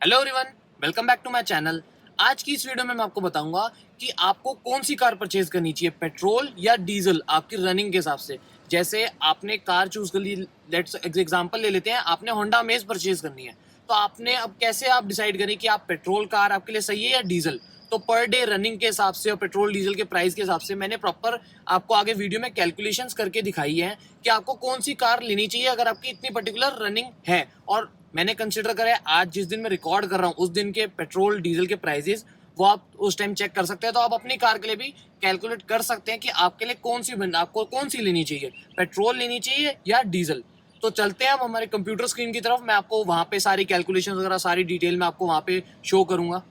Hello everyone, welcome back to my channel. आज की इस वीडियो में मैं आपको बताऊंगा कि आपको कौन सी कार परचेज करनी चाहिए, पेट्रोल या डीजल, आपकी रनिंग के हिसाब से। जैसे आपने कार चूज कर ली, लेट्स एग्जांपल ले लेते हैं, आपने होंडा अमेज परचेज करनी है, तो आपने अब कैसे आप डिसाइड करें कि आप पेट्रोल कार आपके लिए सही है या डीजल। तो पर डे रनिंग के हिसाब से और पेट्रोल डीजल के प्राइस के हिसाब से मैंने प्रॉपर आपको आगे वीडियो में कैलकुलेशंस करके दिखाई है कि आपको कौन सी कार लेनी चाहिए अगर आपकी इतनी पर्टिकुलर रनिंग है। और मैंने कंसिडर करा है आज जिस दिन मैं रिकॉर्ड कर रहा हूँ उस दिन के पेट्रोल डीजल के प्राइसेस वो आप उस टाइम चेक कर सकते हैं। तो आप अपनी कार के लिए भी कैलकुलेट कर सकते हैं कि आपके लिए आपको कौन सी लेनी चाहिए, पेट्रोल लेनी चाहिए या डीजल। तो चलते हैं अब हमारे कंप्यूटर स्क्रीन की तरफ। मैं आपको वहाँ पे सारी कैलकुलेशन वगैरह सारी डिटेल में आपको वहाँ पे शो करूंगा।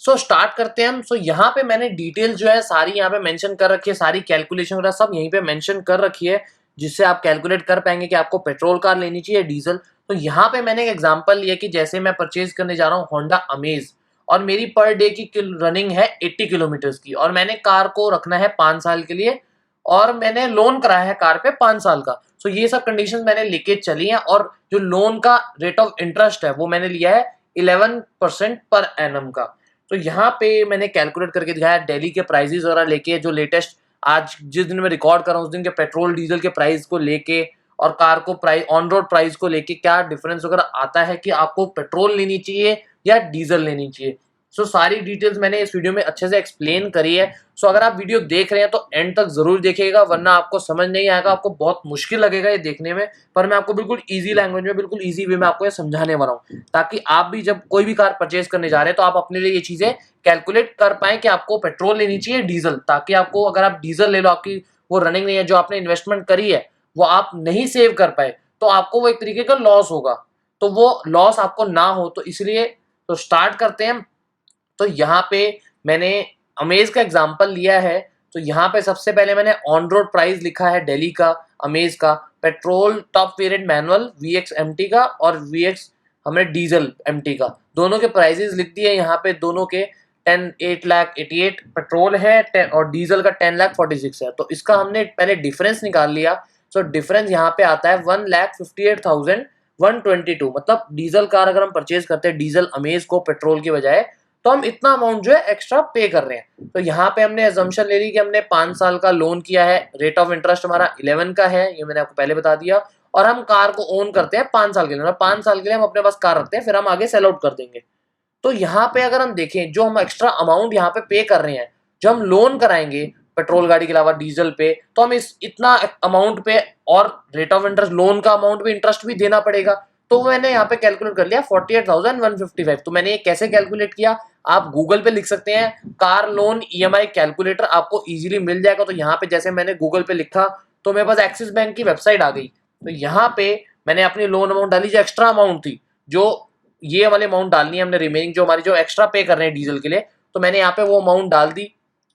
स्टार्ट करते हैं हम। यहाँ पे मैंने डिटेल जो है सारी यहाँ पे मेंशन कर रखी है, सारी कैलकुलेशन वगैरह सब यहीं पे मेंशन कर रखी है, जिससे आप कैलकुलेट कर पाएंगे कि आपको पेट्रोल कार लेनी चाहिए डीजल। तो यहाँ पे मैंने एक एग्जांपल लिया कि जैसे मैं परचेज करने जा रहा हूँ होंडा अमेज, और मेरी पर डे की रनिंग है 80 किलोमीटर की, और मैंने कार को रखना है 5 साल के लिए, और मैंने लोन कराया है कार पे 5 साल का। ये सब कंडीशन मैंने लेके चली है, और जो लोन का रेट ऑफ इंटरेस्ट है वो मैंने लिया है 11% पर एनम का। तो यहाँ पे मैंने कैलकुलेट करके दिखाया दिल्ली के प्राइजेस वगैरह लेके, जो लेटेस्ट आज जिस दिन मैं रिकॉर्ड कर रहा हूँ उस दिन के पेट्रोल डीजल के प्राइस को लेके, और कार को प्राइस ऑन रोड प्राइस को लेके क्या डिफरेंस वगैरह आता है कि आपको पेट्रोल लेनी चाहिए या डीजल लेनी चाहिए। सारी डिटेल्स मैंने इस वीडियो में अच्छे से एक्सप्लेन करी है। अगर आप वीडियो देख रहे हैं तो एंड तक जरूर देखिएगा, वरना आपको समझ नहीं आएगा, आपको बहुत मुश्किल लगेगा ये देखने में। पर मैं आपको बिल्कुल ईजी लैंग्वेज में, बिल्कुल ईजी वे में आपको ये समझाने वाला हूँ, ताकि आप भी जब कोई भी कार परचेज करने जा रहे हैं तो आप अपने लिए ये चीजें कैलकुलेट कर पाए कि आपको पेट्रोल लेनी चाहिए डीजल, ताकि आपको अगर आप डीजल ले लो, आपकी वो रनिंग नहीं है, जो आपने इन्वेस्टमेंट करी है वो आप नहीं सेव कर पाए, तो आपको वो एक तरीके का लॉस होगा। तो वो लॉस आपको ना हो, तो इसलिए तो स्टार्ट करते हैं। तो यहाँ पे मैंने अमेज का एग्जांपल लिया है। तो यहाँ पे सबसे पहले मैंने ऑन रोड प्राइस लिखा है दिल्ली का अमेज का, petrol top variant manual VX MT का, और VX हमने डीजल MT का, दोनों के प्राइसेस लिख दिए यहाँ पे। दोनों के 8,88,000 पेट्रोल है और डीजल का 10,46,000 है। तो इसका हमने पहले डिफरेंस निकाल लिया। डिफरेंस यहाँ पे आता है 1,58,122। मतलब डीजल कार अगर हम परचेज करते हैं डीजल अमेज को पेट्रोल की बजाय, तो हम इतना अमाउंट जो है एक्स्ट्रा पे कर रहे हैं। तो यहाँ पे हमने अजम्पशन ले ली कि हमने 5 साल का लोन किया है, रेट ऑफ इंटरेस्ट हमारा 11 का है, ये मैंने आपको पहले बता दिया, और हम कार को ओन करते हैं 5 साल के लिए। 5 साल के लिए हम अपने पास कार रखते हैं, फिर हम आगे सेल आउट कर देंगे। तो यहाँ पे अगर हम देखें, जो हम एक्स्ट्रा अमाउंट यहाँ पे कर रहे हैं, जो हम लोन कराएंगे पेट्रोल गाड़ी के अलावा डीजल पे, तो हम इस इतना अमाउंट पे, और रेट ऑफ इंटरेस्ट लोन का अमाउंट भी, इंटरेस्ट भी देना पड़ेगा। तो मैंने यहाँ पे कैलकुलेट कर लिया 48,155। तो मैंने ये कैसे कैलकुलेट किया, आप गूगल पे लिख सकते हैं कार लोन EMI कैलकुलेटर, आपको इजीली मिल जाएगा। तो यहाँ पे जैसे मैंने गूगल पे लिखा तो मेरे पास एक्सिस बैंक की वेबसाइट आ गई। तो यहाँ पे मैंने अपनी लोन अमाउंट डाली, जो एक्स्ट्रा अमाउंट थी, जो ये वाले अमाउंट डालनी है हमने, रिमेनिंग जो हमारी जो एक्स्ट्रा पे कर रहे हैं डीजल के लिए, तो मैंने यहाँ पे वो अमाउंट डाल दी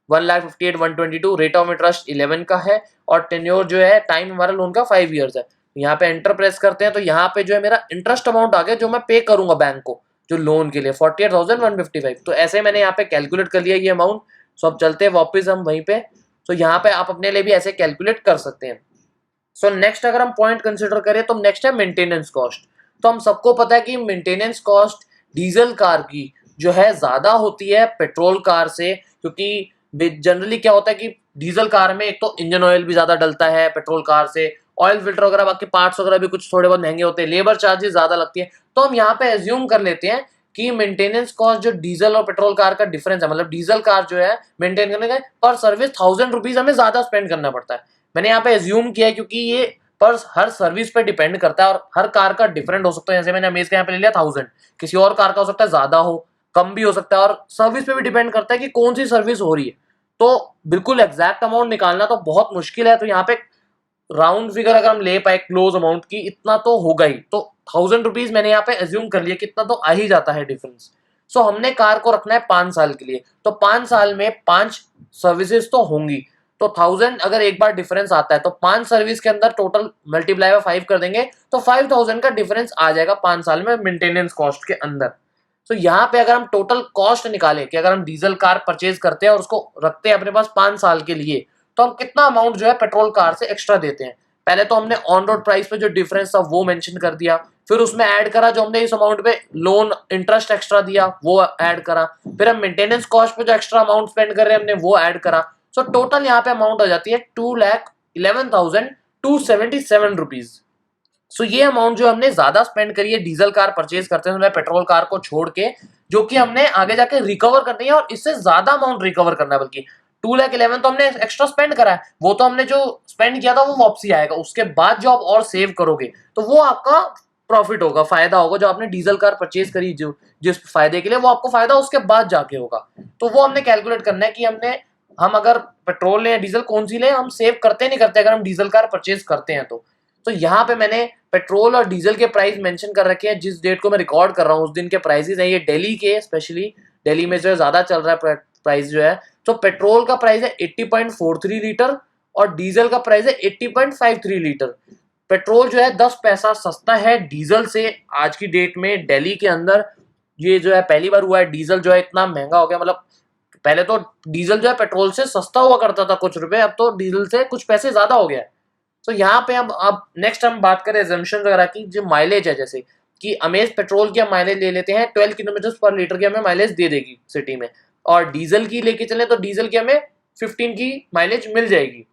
1,58,122। रेट ऑफ इंटरेस्ट 11 का है, और टेन्योर जो है टाइम हमारा लोन का 5 ईयर्स है। यहाँ पे एंटर प्रेस करते हैं तो यहाँ पे जो है मेरा इंटरेस्ट अमाउंट आ गया, जो मैं पे करूंगा बैंक को जो लोन के लिए 48,155। तो ऐसे मैंने यहाँ पे कैलकुलेट कर लिया ये अमाउंट। अब चलते हैं वापस हम वहीं पे। तो यहाँ पे आप अपने लिए भी ऐसे कैलकुलेट कर सकते हैं। नेक्स्ट अगर हम पॉइंट कंसिडर करें तो नेक्स्ट है मेंटेनेंस कॉस्ट। तो हम सबको पता है कि मेंटेनेंस कॉस्ट डीजल कार की जो है ज्यादा होती है पेट्रोल कार से, क्योंकि जनरली क्या होता है कि डीजल कार में एक तो इंजन ऑयल भी ज्यादा डलता है पेट्रोल कार से, ऑयल फिल्टर वगैरह, बाकी पार्ट्स वगैरह भी कुछ थोड़े बहुत महंगे होते हैं, लेबर चार्जेस ज्यादा लगती है। तो हम यहाँ पे एज्यूम कर लेते हैं कि मेंटेनेंस कॉस्ट जो डीजल और पेट्रोल कार का डिफरेंस है, मतलब डीजल कार जो है मेंटेन करने का पर सर्विस 1,000 रुपीज हमें ज्यादा स्पेंड करना पड़ता है। मैंने यहाँ पे एज्यूम किया है, क्योंकि ये पर हर सर्विस पे डिपेंड करता है, और हर कार का डिफरेंट हो सकता है। जैसे मैंने अमेज का यहाँ पे ले लिया 1,000, किसी और कार का हो सकता है ज्यादा हो, कम भी हो सकता है, और सर्विस पे भी डिपेंड करता है कि कौन सी सर्विस हो रही है। तो बिल्कुल एग्जैक्ट अमाउंट निकालना तो बहुत मुश्किल है। तो यहाँ पे राउंड फिगर अगर हम ले पाए क्लोज अमाउंट की, इतना तो होगा ही। तो 1,000 रुपीज मैंने यहाँ पे एज्यूम कर लिया कि इतना तो आ ही जाता है डिफरेंस। हमने कार को रखना है 5 साल के लिए, तो 5 साल में 5 सर्विसेज तो होंगी। तो 1,000 अगर एक बार डिफरेंस आता है, तो 5 सर्विस के अंदर टोटल मल्टीप्लाई बाय 5 कर देंगे, तो 5,000 का डिफरेंस आ जाएगा 5 साल में मेंटेनेंस कॉस्ट के अंदर। यहाँ पे अगर हम टोटल कॉस्ट निकालें कि अगर हम डीजल कार परचेज करते हैं और उसको रखते हैं अपने पास 5 साल के लिए, तो हम कितना अमाउंट जो है पेट्रोल कार से एक्स्ट्रा देते हैं। पहले तो हमने ऑन रोड प्राइस पे जो डिफरेंस था वो मेंशन कर दिया, फिर उसमें ऐड करा जो हमने इस अमाउंट पे लोन इंटरेस्ट एक्स्ट्रा दिया वो ऐड करा, फिर हम मेंटेनेंस कॉस्ट पे जो एक्स्ट्रा अमाउंट स्पेंड कर रहे हैं हमने वो ऐड करा। सो टोटल यहाँ पे अमाउंट हो जाती है 2,11,277 रुपीज। सो ये अमाउंट जो हमने ज्यादा स्पेंड करी है डीजल कार परचेज करते हैं पेट्रोल कार को छोड़ के, जो कि हमने आगे जाके रिकवर करनी है और इससे ज्यादा अमाउंट रिकवर करना है। बल्कि 2,11,000 तो हमने एक्स्ट्रा स्पेंड करा है, वो तो हमने जो स्पेंड किया था वो वापसी आएगा, उसके बाद जो आप और सेव करोगे तो वो आपका प्रॉफिट होगा, फायदा होगा। जो आपने डीजल कार परचेज करी जो जिस फायदे के लिए, वो आपको फायदा उसके बाद जाके होगा। तो वो हमने कैलकुलेट करना है कि हम अगर पेट्रोल लें या डीजल कौन सी लें, हम सेव करते नहीं करते अगर हम डीजल कार परचेज करते हैं तो यहाँ पे मैंने पेट्रोल और डीजल के प्राइस मेंशन कर रखे हैं। जिस डेट को मैं रिकॉर्ड कर रहा हूँ उस दिन के प्राइसेस हैं ये दिल्ली के, स्पेशली दिल्ली में जो है ज्यादा चल रहा है प्राइस जो है। तो पेट्रोल का प्राइस है 80.43 लीटर और डीजल का प्राइस है 80.53 लीटर। पेट्रोल जो है 10 पैसा सस्ता है डीजल से आज की डेट में दिल्ली के अंदर। ये जो है पहली बार हुआ है डीजल जो है इतना महंगा हो गया। मतलब पहले तो डीजल जो है पेट्रोल से सस्ता हुआ करता था कुछ रुपए, अब तो डीजल से कुछ पैसे ज्यादा हो गया है। तो यहाँ पे अब नेक्स्ट हम बात करें एजम्पशन वगैरह की, जो माइलेज है, जैसे कि अमेज पेट्रोल की हम माइलेज ले लेते हैं 12 किलोमीटर पर लीटर की हमें माइलेज दे देगी सिटी में, और डीजल की लेके चले तो डीजल की हमें 15 की माइलेज मिल जाएगी।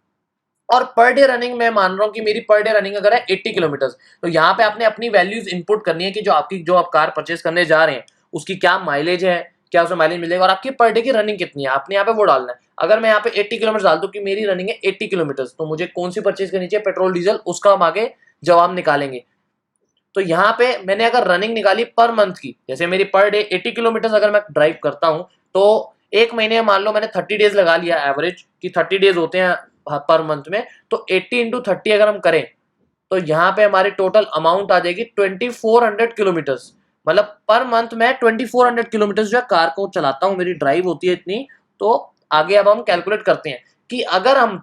और पर डे रनिंग मैं मान रहा हूँ कि मेरी पर डे रनिंग अगर है 80 किलोमीटर, तो यहाँ पे आपने अपनी वैल्यूज इनपुट करनी है कि जो आप कार परचेज करने जा रहे हैं उसकी क्या माइलेज है, क्या उसमें माइलेज मिलेगा और आपकी पर डे की रनिंग कितनी है, आपने यहाँ पे वो डालना है। अगर मैं यहाँ पे 80 किलोमीटर डाल दूं कि मेरी रनिंग है 80 किलोमीटर, तो मुझे कौन सी परचेज करनी चाहिए, पेट्रोल डीजल, उसका हम आगे जवाब निकालेंगे। तो यहाँ पे मैंने अगर रनिंग निकाली पर मंथ की, जैसे मेरी पर डे 80 किलोमीटर अगर मैं ड्राइव करता हूँ तो एक महीने मान लो मैंने 30 डेज लगा लिया एवरेज कि 30 डेज होते हैं पर मंथ में, तो 80 इंटू 30 अगर हम करें तो यहाँ पे हमारी टोटल अमाउंट आ जाएगी 2400 किलोमीटर। मतलब पर मंथ में 2400 किलोमीटर जो है कार को चलाता हूँ, मेरी ड्राइव होती है इतनी। तो आगे अब हम कैलकुलेट करते हैं कि अगर हम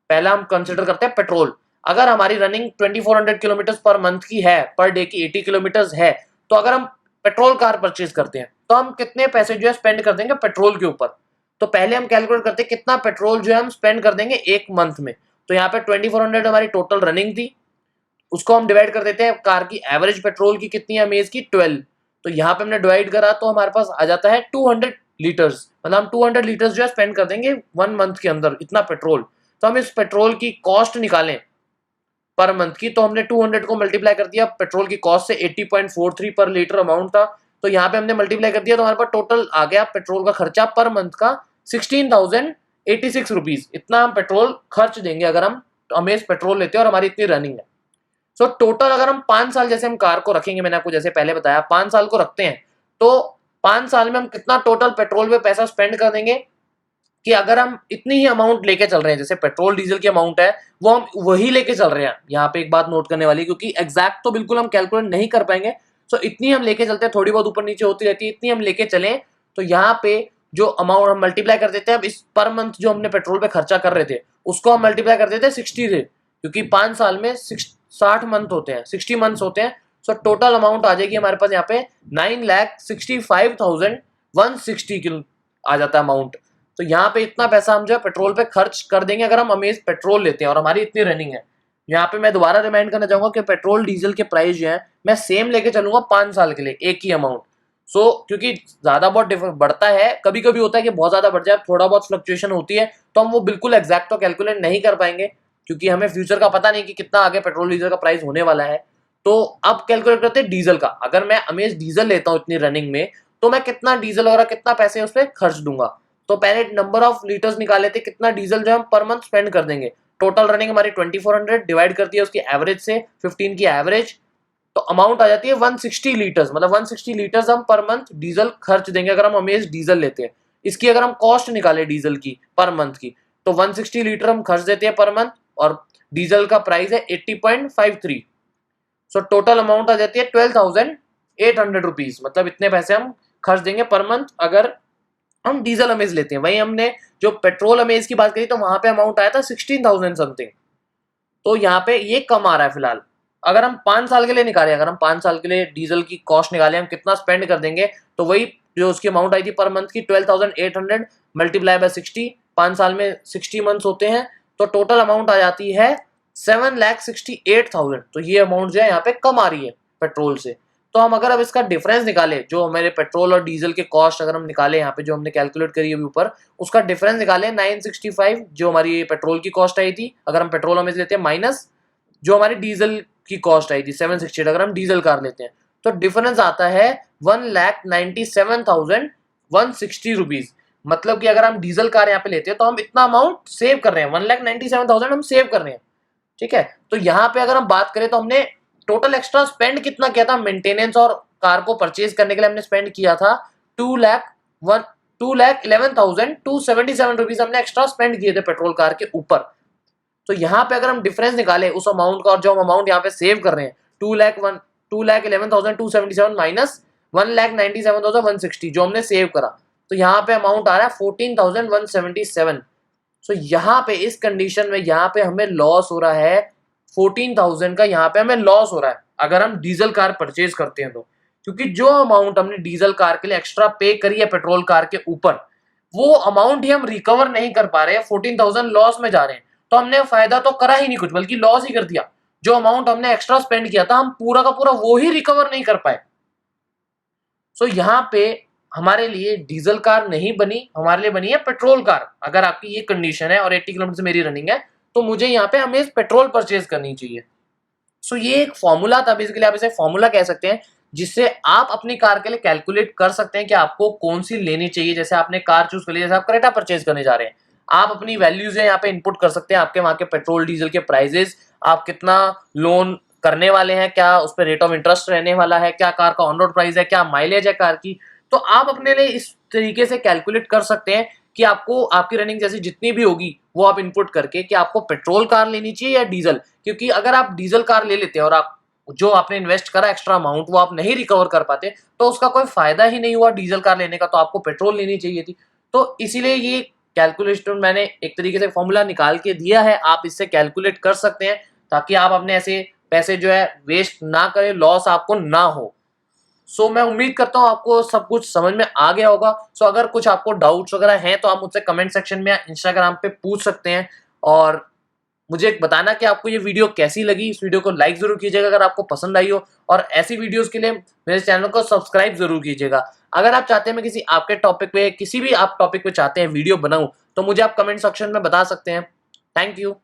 पहला हम कंसिडर करते हैं पेट्रोल, अगर हमारी रनिंग 2400 किलोमीटर पर मंथ की है, पर डे की 80 किलोमीटर है, तो अगर हम पेट्रोल कार परचेज करते हैं तो हम कितने पैसे जो है स्पेंड कर देंगे पेट्रोल के ऊपर। तो पहले हम कैलकुलेट करते हैं कितना पेट्रोल जो है हम स्पेंड कर देंगे एक मंथ में। तो यहाँ पे 2400 हमारी टोटल रनिंग थी, उसको हम डिवाइड कर देते हैं कार की एवरेज पेट्रोल की कितनी है अमेज की 12। तो यहाँ पे हमने डिवाइड करा तो हमारे पास आ जाता है 200 लीटर्स। मतलब हम 200 लीटर्स जो है स्पेंड कर देंगे 1 मंथ के अंदर, इतना पेट्रोल। तो हम इस पेट्रोल की कॉस्ट निकालें पर मंथ की, तो हमने 200 को मल्टीप्लाई कर दिया पेट्रोल की कॉस्ट से, 80.43 पर लीटर अमाउंट था, तो यहाँ पे हमने मल्टीप्लाई कर दिया तो हमारे पास टोटल आ गया पेट्रोल का खर्चा पर मंथ का 16,086 रुपीज। इतना हम पेट्रोल खर्च देंगे अगर हम अमेज पेट्रोल लेते हैं और हमारी इतनी रनिंग है। सो टोटल अगर हम 5 साल जैसे हम कार को रखेंगे, मैंने आपको जैसे पहले बताया 5 साल को रखते हैं, तो 5 साल में हम कितना टोटल पेट्रोल पे पैसा स्पेंड कर देंगे कि अगर हम इतनी ही अमाउंट लेके चल रहे हैं, जैसे पेट्रोल डीजल की अमाउंट है वो हम वही लेके चल रहे हैं। यहाँ पे एक बात नोट करने वाली, क्योंकि एग्जैक्ट तो बिल्कुल हम कैलकुलेट नहीं कर पाएंगे, सो इतनी हम लेके चलते हैं, थोड़ी बहुत ऊपर नीचे होती रहती है, इतनी हम लेके चले। तो यहाँ पे जो अमाउंट हम मल्टीप्लाई कर देते हैं, अब इस पर मंथ जो हमने पेट्रोल पे खर्चा कर रहे थे उसको हम मल्टीप्लाई कर देते हैं 60 से, क्योंकि 5 साल में 60 मंथ होते हैं, 60 मंथ्स होते हैं। सो टोटल अमाउंट आ जाएगी हमारे पास यहाँ पे 9,65,160 किलो आ जाता है अमाउंट। तो यहाँ पे इतना पैसा हम जो है पेट्रोल पे खर्च कर देंगे अगर हम अमेज पेट्रोल लेते हैं और हमारी इतनी रनिंग है। यहाँ पे मैं दोबारा रिमाइंड करना चाहूंगा कि पेट्रोल डीजल के प्राइस जो है मैं सेम लेके चलूंगा 5 साल के लिए, एक ही अमाउंट। क्योंकि ज्यादा बहुत बढ़ता है, कभी कभी होता है कि बहुत ज्यादा बढ़ जाए, थोड़ा बहुत फ्लक्चुएशन होती है, तो हम वो बिल्कुल एग्जैक्ट तो कैलकुलेट नहीं कर पाएंगे क्योंकि हमें फ्यूचर का पता नहीं कि कितना आगे पेट्रोल डीजल का प्राइस होने वाला है। तो अब कैलकुलेट करते हैं डीजल का। अगर मैं अमेज डीजल लेता हूँ इतनी रनिंग में, तो मैं कितना डीजल वगैरह कितना पैसे उस पर खर्च दूंगा। तो पहले नंबर ऑफ लीटर्स निकाले थे, कितना डीजल जो हम पर मंथ स्पेंड कर देंगे। टोटल रनिंग हमारी 2400 डिवाइड करती है उसकी एवरेज से, 15 की एवरेज, तो अमाउंट आ जाती है 160 लीटर्स। मतलब 160 लीटर्स हम पर मंथ डीजल खर्च देंगे अगर हम अमेज डीजल लेते हैं। इसकी अगर हम कॉस्ट निकाले डीजल की पर मंथ की, तो 160 लीटर हम खर्च देते हैं पर मंथ और डीजल का प्राइस है 80.53। सो टोटल अमाउंट आ जाती है 12,800 रुपीज। मतलब इतने पैसे हम खर्च देंगे पर मंथ अगर हम डीजल अमेज लेते हैं। वहीं हमने जो पेट्रोल अमेज की बात करी तो वहां पे अमाउंट आया था 16,000 समथिंग। तो यहाँ पे ये कम आ रहा है फिलहाल। अगर हम 5 साल के लिए निकालें, अगर हम 5 साल के लिए डीजल की कॉस्ट निकालें हम कितना स्पेंड कर देंगे, तो वही जो उसकी अमाउंट आई थी पर मंथ की 12,800 मल्टीप्लाई बाय 60, 5 साल में 60 मंथ्स होते हैं, तो टोटल अमाउंट आ जाती है 7,68,000। तो ये अमाउंट जो है यहाँ पे कम आ रही है। पेट्रोल से। तो हम अगर अब इसका डिफरेंस निकालें, जो हमारे पेट्रोल और डीजल के कॉस्ट अगर हम निकालें यहाँ पे जो हमने कैलकुलेट करी अभी ऊपर, उसका डिफरेंस निकालें 965 जो हमारी पेट्रोल की कॉस्ट आई थी अगर हम पेट्रोल हमें लेते हैं, माइनस जो हमारी डीजल की कॉस्ट आई थी 768 अगर हम डीजल कार लेते हैं, तो डिफरेंस आता है 1,97,160 रुपीज। मतलब कि अगर हम डीजल कार यहाँ पे लेते हैं तो हम इतना अमाउंट सेव कर रहे हैं, 1,97,000 हम सेव कर रहे हैं। ठीक है, तो यहाँ पे अगर हम बात करें तो हमने टोटल एक्स्ट्रा स्पेंड कितना किया था मेंटेनेंस और कार को परचेज करने के लिए, हमने स्पेंड किया था 2,11,277 रुपीज हमने एक्स्ट्रा स्पेंड किए थे पेट्रोल कार के ऊपर। तो यहाँ पे अगर हम डिफरेंस निकालें उस अमाउंट का और जो हम अमाउंट यहाँ पे सेव कर रहे हैं 2,11,277 माइनस 1,97,160 जो हमने सेव करा, तो यहाँ पे अमाउंट आ रहा है 14,177। सो यहाँ पे इस कंडीशन में यहाँ पे हमें लॉस हो रहा है 14,000 का, यहाँ पे हमें लॉस हो रहा है अगर हम डीजल कार परचेज करते हैं तो, क्योंकि जो अमाउंट हमने डीजल कार के लिए एक्स्ट्रा पे करी है पेट्रोल कार के ऊपर, वो अमाउंट ही हम रिकवर नहीं कर पा रहे हैं, 14,000 लॉस में जा रहे हैं। तो हमने फायदा तो करा ही नहीं कुछ, बल्कि लॉस ही कर दिया। जो अमाउंट हमने एक्स्ट्रा स्पेंड किया था हम पूरा का पूरा वो ही रिकवर नहीं कर पाए। सो यहाँ पे हमारे लिए डीजल कार नहीं बनी, हमारे लिए बनी है पेट्रोल कार। अगर आपकी ये कंडीशन है और 80 किलोमीटर से मेरी रनिंग है तो मुझे यहाँ पे हमें पेट्रोल परचेज करनी चाहिए। सो ये एक फॉर्मूला था, बेसिकली आप इसे फॉर्मूला कह सकते हैं, जिससे आप अपनी कार के लिए कैलकुलेट कर सकते हैं कि आपको कौन सी लेनी चाहिए। जैसे आपने कार चूज कर ली, जैसे आप क्रेटा परचेज करने जा रहे हैं, आप अपनी वैल्यूज है यहाँ पे इनपुट कर सकते हैं, आपके वहां के पेट्रोल डीजल के प्राइजेस, आप कितना लोन करने वाले हैं, क्या उस पर रेट ऑफ इंटरेस्ट रहने वाला है, क्या कार का ऑन रोड प्राइस है, क्या माइलेज है कार की। तो आप अपने लिए इस तरीके से कैलकुलेट कर सकते हैं कि आपको आपकी रनिंग जैसी जितनी भी होगी वो आप इनपुट करके कि आपको पेट्रोल कार लेनी चाहिए या डीजल। क्योंकि अगर आप डीजल कार ले लेते हैं और आप जो आपने इन्वेस्ट करा एक्स्ट्रा अमाउंट वो आप नहीं रिकवर कर पाते, तो उसका कोई फायदा ही नहीं हुआ डीजल कार लेने का, तो आपको पेट्रोल लेनी चाहिए थी। तो इसीलिए ये कैलकुलेशन मैंने एक तरीके से फॉर्मूला निकाल के दिया है, आप इससे कैलकुलेट कर सकते हैं ताकि आप अपने ऐसे पैसे जो है वेस्ट ना करें, लॉस आपको ना हो। सो मैं उम्मीद करता हूँ आपको सब कुछ समझ में आ गया होगा। सो अगर कुछ आपको डाउट्स वगैरह हैं तो आप मुझसे कमेंट सेक्शन में या इंस्टाग्राम पे पूछ सकते हैं, और मुझे बताना कि आपको ये वीडियो कैसी लगी। इस वीडियो को लाइक जरूर कीजिएगा अगर आपको पसंद आई हो, और ऐसी वीडियोस के लिए मेरे चैनल को सब्सक्राइब जरूर कीजिएगा। अगर आप चाहते हैं मैं किसी आपके टॉपिक पे, किसी भी आप टॉपिक पे चाहते हैं वीडियो बनाऊं, तो मुझे आप कमेंट सेक्शन में बता सकते हैं। Thank you.